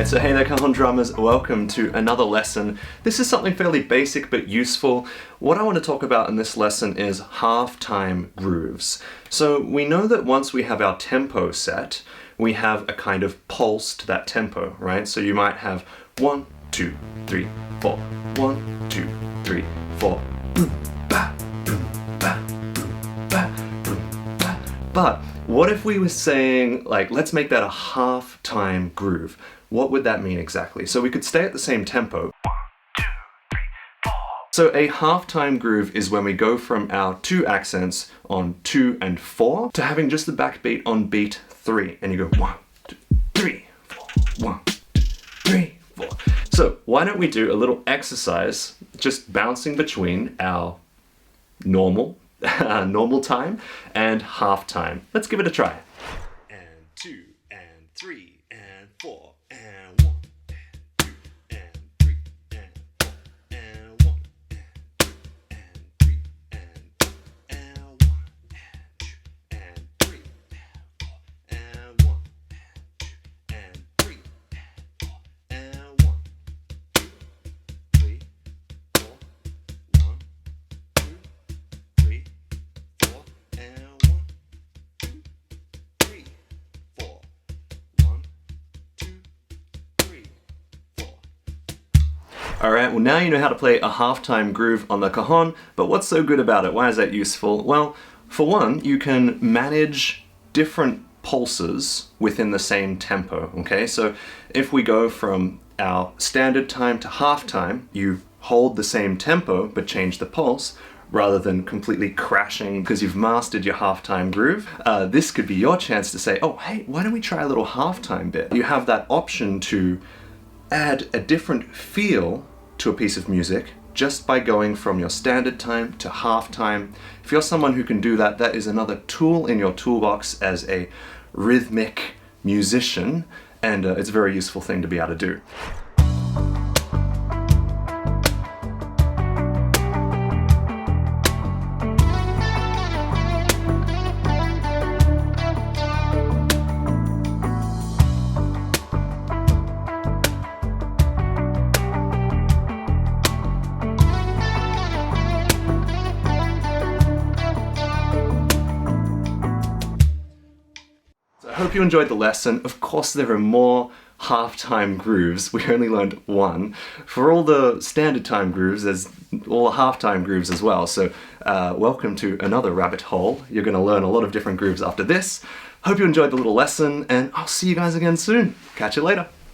Alright, so hey there Cajon drummers, welcome to another lesson. This is something fairly basic but useful. What I want to talk about in this lesson is half-time grooves. So we know that once we have our tempo set, we have a kind of pulse to that tempo, right? So you might have 1, 2, 3, 4, 1, 2, 3, 4, boom, ba, boom, ba, boom, ba, boom, ba. But what if we were saying, like, let's make that a half-time groove? What would that mean exactly? So we could stay at the same tempo. 1, 2, 3, 4. So a half-time groove is when we go from our two accents on 2 and 4 to having just the backbeat on beat 3. And you go 1, 2, 3, 4, 1, 2, 3, 4. So why don't we do a little exercise just bouncing between our normal time and half time. Let's give it a try. And 2 and 3 and 4 and 1 and 2 and 3 and 4 and 1 and 2 and 3 and 4 and 1 and 2 and 3 and 4 and 1 and 2 and 3 and 4 and 1 2 3 4 1 2 3 4 and 1 2 3 4 1 2 3 4. Alright, well now you know how to play a half-time groove on the cajon, but what's so good about it? Why is that useful? Well, for one, you can manage different pulses within the same tempo, okay? So if we go from our standard time to half-time, you hold the same tempo but change the pulse, rather than completely crashing because you've mastered your half-time groove. This could be your chance to say, oh, hey, why don't we try a little half-time bit? You have that option to add a different feel to a piece of music just by going from your standard time to half-time. If you're someone who can do that, that is another tool in your toolbox as a rhythmic musician, and it's a very useful thing to be able to do. I hope you enjoyed the lesson. Of course, there are more half-time grooves. We only learned one. For all the standard time grooves, there's all the half-time grooves as well. So welcome to another rabbit hole. You're going to learn a lot of different grooves after this. Hope you enjoyed the little lesson, and I'll see you guys again soon. Catch you later.